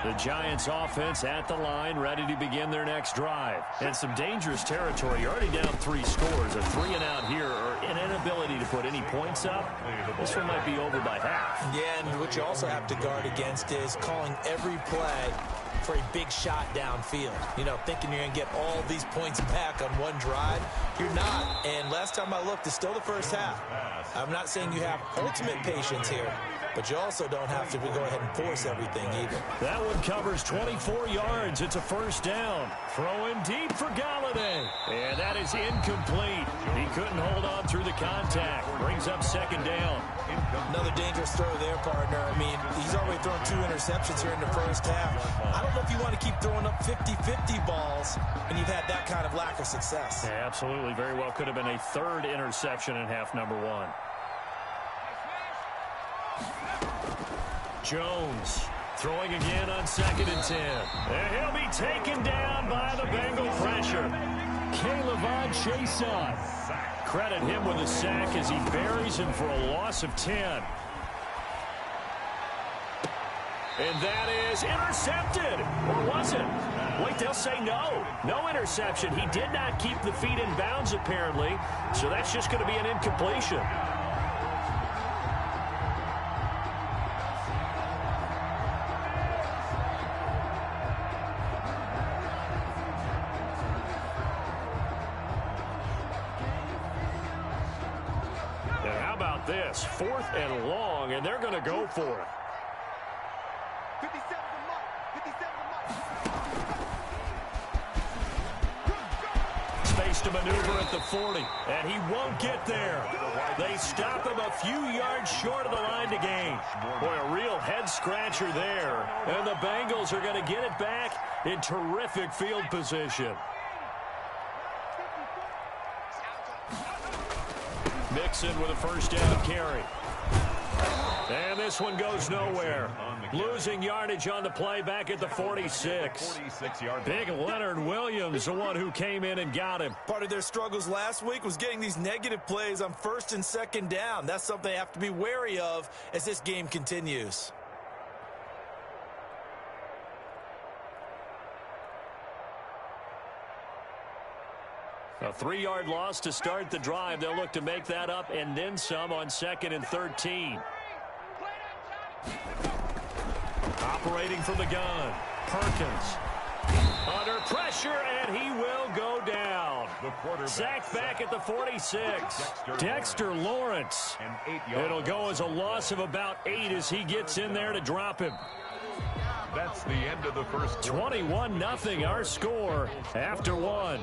The Giants offense at the line, ready to begin their next drive. And some dangerous territory. You're already down 3 scores. A 3 and out here, or an inability to put any points up. This one might be over by half. Yeah, and what you also have to guard against is calling every play for a big shot downfield. You know, thinking you're going to get all these points back on one drive. You're not. And last time I looked, it's still the first half. I'm not saying you have ultimate patience here, but you also don't have to go ahead and force everything either. That one covers 24 yards. It's a first down. Throwing deep for Galladay. And that is incomplete. He couldn't hold on through the contact. Brings up second down. Another dangerous throw there, partner. I mean, he's already thrown 2 interceptions here in the first half. I don't know if you want to keep throwing up 50-50 balls when you've had that kind of lack of success. Yeah, absolutely. Very well could have been a 3rd interception in half number 1. Jones throwing again on 2nd and 10. And he'll be taken down by the Bengal pressure. Caleb Chason. Credit him with a sack as he buries him for a loss of 10. And that is intercepted. Or was it? Wait, they'll say no. No interception. He did not keep the feet in bounds, apparently. So that's just going to be an incompletion. This 4th and long, and they're going to go for it. 57 Space to maneuver at the 40, and he won't get there. They stop him a few yards short of the line to gain. Boy, a real head-scratcher there. And the Bengals are going to get it back in terrific field position. Mixon with a first down carry. And this one goes nowhere. Losing yardage on the play back at the 46. Big Leonard Williams, the one who came in and got him. Part of their struggles last week was getting these negative plays on 1st and 2nd down. That's something they have to be wary of as this game continues. A 3-yard loss to start the drive. They'll look to make that up and then some on 2nd and 13. Operating from the gun. Perkins. Under pressure, and he will go down. Sacked back at the 46. Dexter Lawrence. It'll go as a loss of about 8 as he gets in there to drop him. That's the end of the first. 21-0 our score after 1.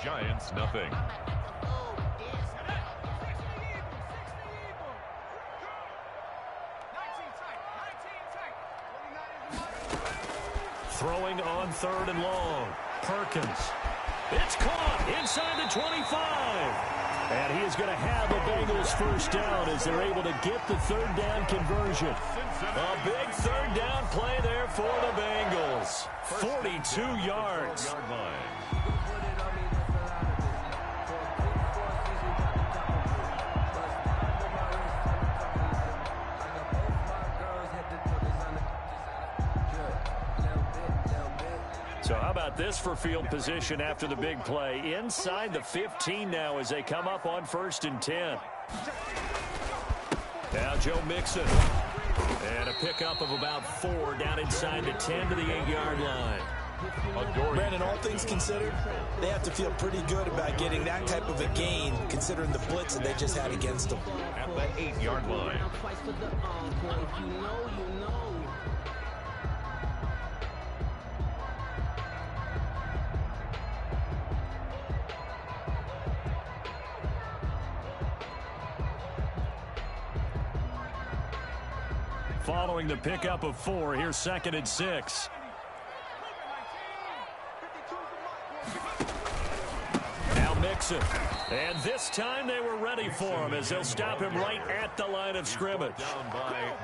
Giants nothing. Throwing on 3rd and long. Perkins. It's caught inside the 25. And he is going to have the Bengals first down as they're able to get the 3rd down conversion. A big 3rd down play there for the Bengals. 42 yards. So how about this for field position after the big play? Inside the 15 now as they come up on 1st and 10. Now Joe Mixon. And a pickup of about 4 down inside the 10 to the 8-yard line. Brandon, all things considered, they have to feel pretty good about getting that type of a gain considering the blitz that they just had against them. At the 8-yard line. Following the pickup of 4, here's 2nd and 6. Now Mixon. And this time they were ready for him as they'll stop him right at the line of scrimmage.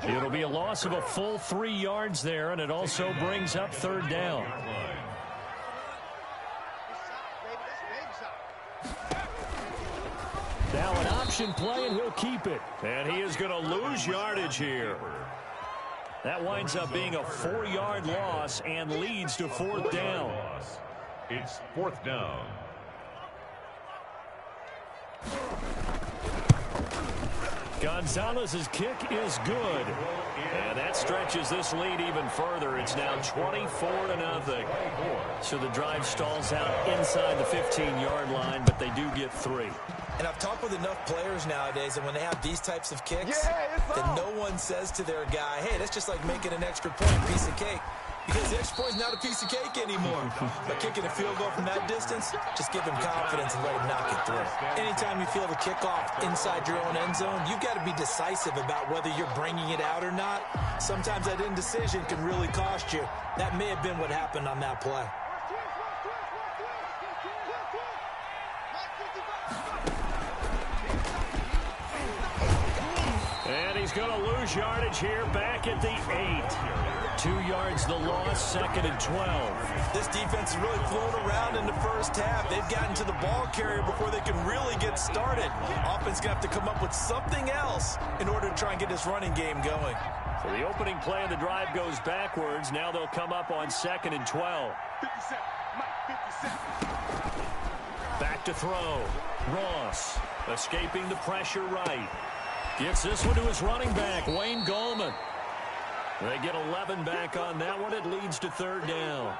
It'll be a loss of a full 3 yards there, and it also brings up 3rd down. Now an option play, and he'll keep it. And he is going to lose yardage here. That winds up being a 4-yard loss and leads to 4th down. It's 4th down. Gonzalez's kick is good. And that stretches this lead even further. It's now 24-0. So the drive stalls out inside the 15-yard line, but they do get 3. And I've talked with enough players nowadays, and when they have these types of kicks, that no one says to their guy, hey, that's just like making an extra point, piece of cake. Because the extra point is not a piece of cake anymore. But kicking a field goal from that distance, just give him confidence and let him knock it through. Anytime you feel the kickoff inside your own end zone, you've got to be decisive about whether you're bringing it out or not. Sometimes that indecision can really cost you. That may have been what happened on that play. And he's going to lose yardage here back at the 8. 2 yards the loss, 2nd and 12. This defense is really flown around in the first half. They've gotten to the ball carrier before they can really get started. Offense going to have to come up with something else in order to try and get this running game going. So the opening play of the drive goes backwards. Now they'll come up on 2nd and 12. 57. Mike, 57. Back to throw. Ross escaping the pressure right. Gets this one to his running back, Wayne Gallman. They get 11 back on that one. It leads to 3rd down.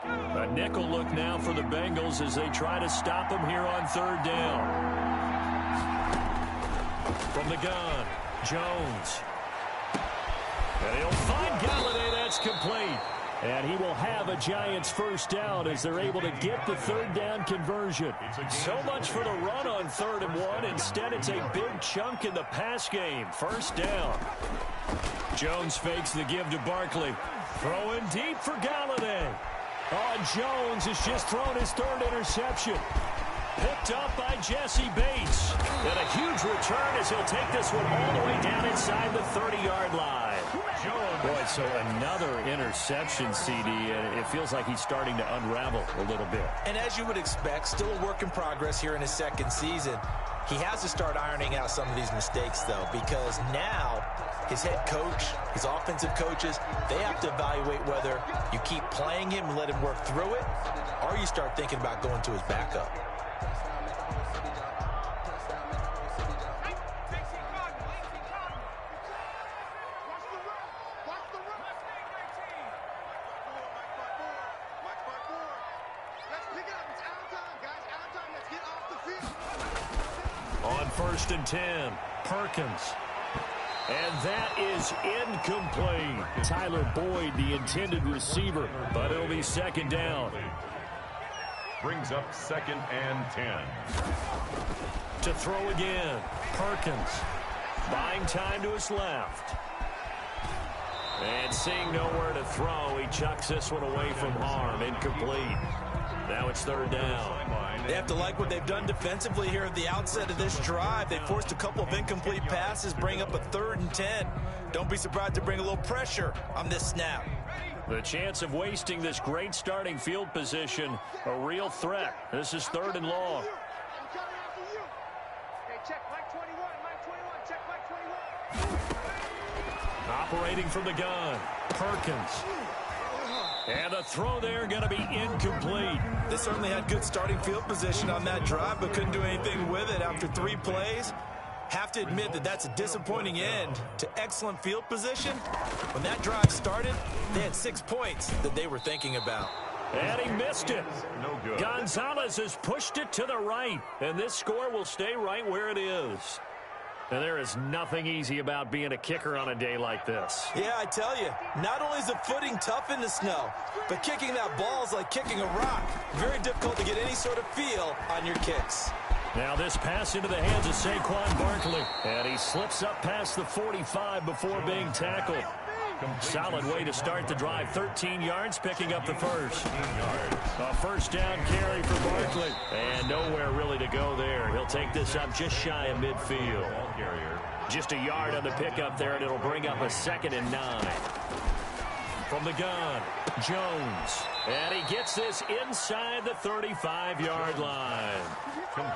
A nickel look now for the Bengals as they try to stop them here on 3rd down. From the gun, Jones. And he'll find Galladay. That's complete. And he will have a Giants first down as they're able to get the 3rd down conversion. So much for the run on 3rd and 1. Instead, it's a big chunk in the pass game. First down. Jones fakes the give to Barkley. Throwing deep for Galladay. Oh, Jones has just thrown his 3rd interception. Picked up by Jesse Bates. And a huge return as he'll take this one all the way down inside the 30-yard line. Boy, so another interception, CD, and it feels like he's starting to unravel a little bit. And as you would expect, still a work in progress here in his 2nd season. He has to start ironing out some of these mistakes, though, because now his head coach, his offensive coaches, they have to evaluate whether you keep playing him and let him work through it, or you start thinking about going to his backup. On 1st and 10, Perkins. And that is incomplete. Tyler Boyd, the intended receiver, but it'll be 2nd down. Brings up 2nd and 10. To throw again, Perkins. Buying time to his left. And seeing nowhere to throw, he chucks this one away from harm. Incomplete. Now it's 3rd down. They have to like what they've done defensively here at the outset of this drive. They forced a couple of incomplete passes, bring up a 3rd and 10. Don't be surprised to bring a little pressure on this snap. The chance of wasting this great starting field position, a real threat. This is 3rd and long. Operating from the gun, Perkins. And a throw there going to be incomplete. They certainly had good starting field position on that drive, but couldn't do anything with it after 3 plays. Have to admit that that's a disappointing end to excellent field position. When that drive started, they had 6 points that they were thinking about. And he missed it. No good. Gonzalez has pushed it to the right, and this score will stay right where it is. And there is nothing easy about being a kicker on a day like this. Yeah, I tell you, not only is the footing tough in the snow, but kicking that ball is like kicking a rock. Very difficult to get any sort of feel on your kicks. Now this pass into the hands of Saquon Barkley. And he slips up past the 45 before being tackled. Solid way to start the drive. 13 yards, picking up the first. A first down carry for Barkley. And nowhere really to go there. He'll take this up just shy of midfield. Just a yard on the pickup there, and it'll bring up a 2nd and 9. From the gun, Jones. And he gets this inside the 35-yard line.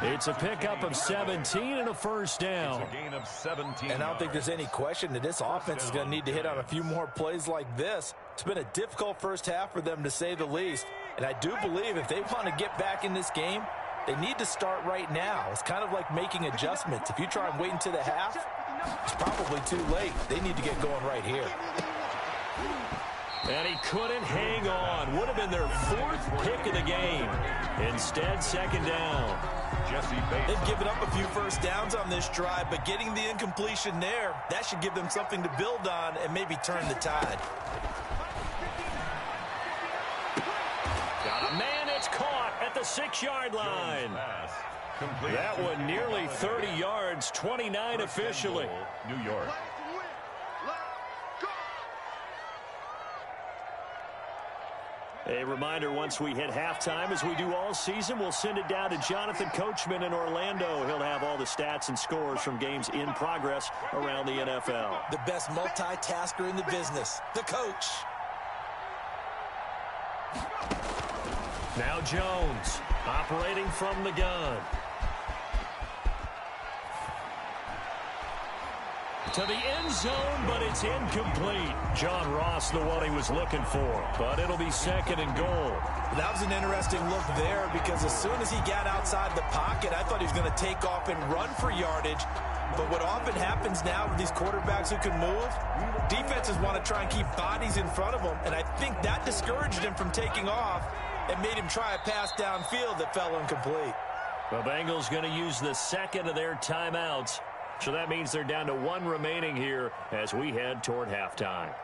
It's a pickup of 17 and a first down. It's a gain of 17. And I don't think there's any question that this offense is going to need to hit on a few more plays like this. It's been a difficult first half for them, to say the least. And I do believe if they want to get back in this game, they need to start right now. It's kind of like making adjustments. If you try and wait until the half, it's probably too late. They need to get going right here. And he couldn't hang on. Would have been their fourth pick of the game. Instead, second down. They've given up a few first downs on this drive, but getting the incompletion there, that should give them something to build on and maybe turn the tide. Got a man, it's caught at the 6-yard line. That one nearly 30 yards, 29 officially. New York. A reminder, once we hit halftime, as we do all season, we'll send it down to Jonathan Coachman in Orlando. He'll have all the stats and scores from games in progress around the NFL. The best multitasker in the business, the coach. Now Jones, operating from the gun. To the end zone, but it's incomplete. John Ross, the one he was looking for, but it'll be second and goal. That was an interesting look there, because as soon as he got outside the pocket, I thought he was going to take off and run for yardage. But what often happens now with these quarterbacks who can move, defenses want to try and keep bodies in front of them, and I think that discouraged him from taking off and made him try a pass downfield that fell incomplete. The Bengals going to use the second of their timeouts. So that means they're down to one remaining here as we head toward halftime.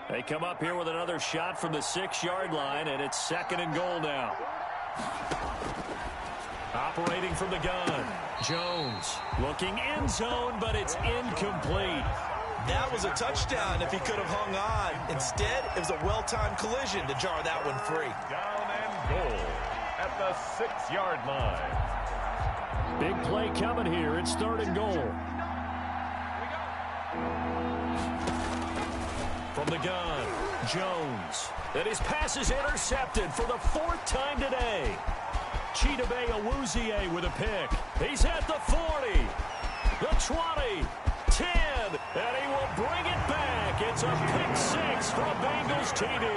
They come up here with another shot from the 6-yard line, and it's second and goal now. Operating from the gun, Jones looking end zone, but it's incomplete. That was a touchdown if he could have hung on. Instead, it was a well-timed collision to jar that one free. Down and goal at the 6-yard line. Big play coming here. It's third and goal. From the gun, Jones. And his pass is intercepted for the 4th time today. Chidobe Awuzie with a pick. He's at the 40, the 20, 10, and he will bring it back. It's a pick-6 for a Bengals TD.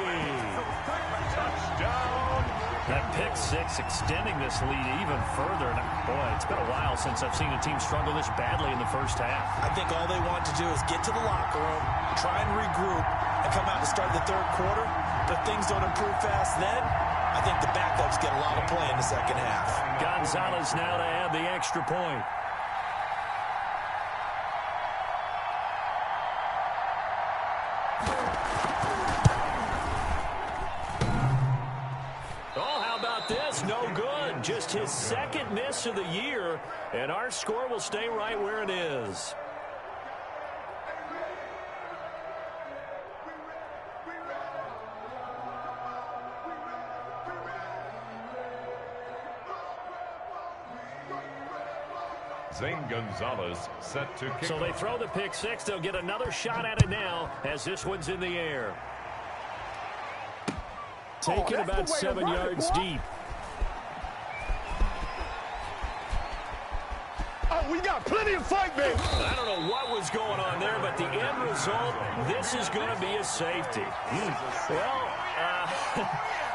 Touchdown. That pick-6 extending this lead even further. And boy, it's been a while since I've seen a team struggle this badly in the first half. I think all they want to do is get to the locker room, try and regroup, and come out to start the third quarter. But if things don't improve fast then, I think the backups get a lot of play in the second half. Gonzalez now to add the extra point. Oh, how about this? No good. Just his second miss of the year, and our score will stay right where it is. Zane Gonzalez set to kick. So they throw the pick-6. They'll get another shot at it now as this one's in the air. Taken about 7 yards deep. Oh, we got plenty of fight, baby. I don't know what was going on there, but the end result, this is going to be a safety. Well,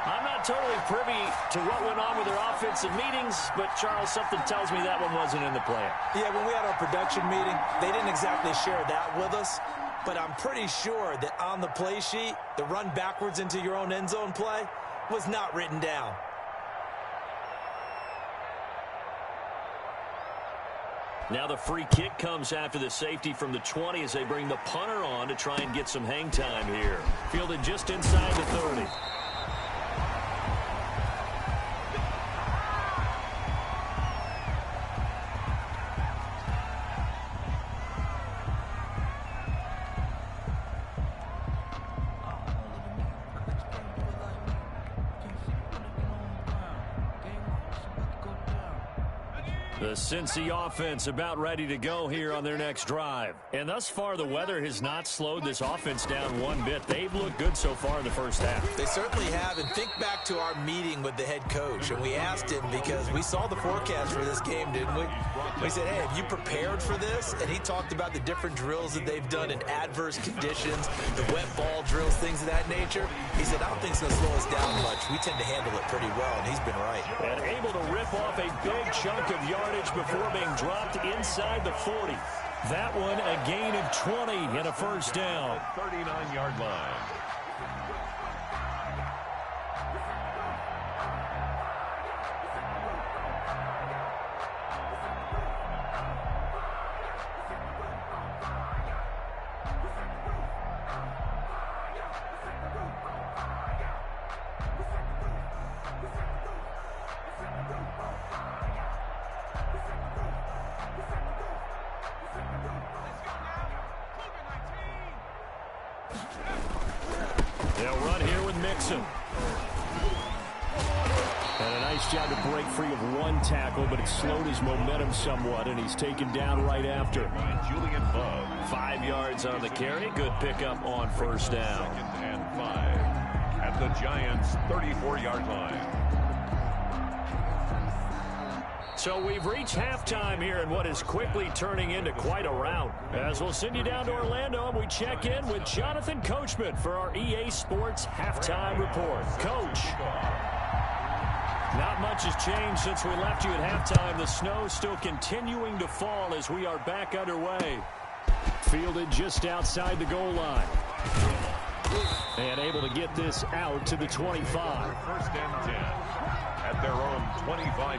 I'm not totally privy to what went on with their offensive meetings, but, Charles, something tells me that one wasn't in the plan. Yeah, when we had our production meeting, they didn't exactly share that with us, but I'm pretty sure that on the play sheet, the run backwards into your own end zone play was not written down. Now the free kick comes after the safety from the 20 as they bring the punter on to try and get some hang time here. Fielded just inside the 30. The Cincy offense about ready to go here on their next drive. And thus far, the weather has not slowed this offense down one bit. They've looked good so far in the first half. They certainly have. And think back to our meeting with the head coach. And we asked him, because we saw the forecast for this game, didn't we? We said, hey, have you prepared for this? And he talked about the different drills that they've done in adverse conditions, the wet ball drills, things of that nature. He said, I don't think it's going to slow us down much. We tend to handle it pretty well, and he's been right. And able to rip off a big chunk of yardage before being dropped inside the 40. That one a gain of 20 and a first down. 39-yard line. They'll run here with Mixon. And a nice job to break free of one tackle, but it slowed his momentum somewhat, and he's taken down right after. Julian Love. 5 yards on the carry. Good pickup on first down. 2nd and 5 at the Giants' 34-yard line. So we've reached halftime here in what is quickly turning into quite a rout. As we'll send you down to Orlando, and we check in with Jonathan Coachman for our EA Sports Halftime Report. Coach, not much has changed since we left you at halftime. The snow still continuing to fall as we are back underway. Fielded just outside the goal line. And able to get this out to the 25. 1st and 10 at their own 25.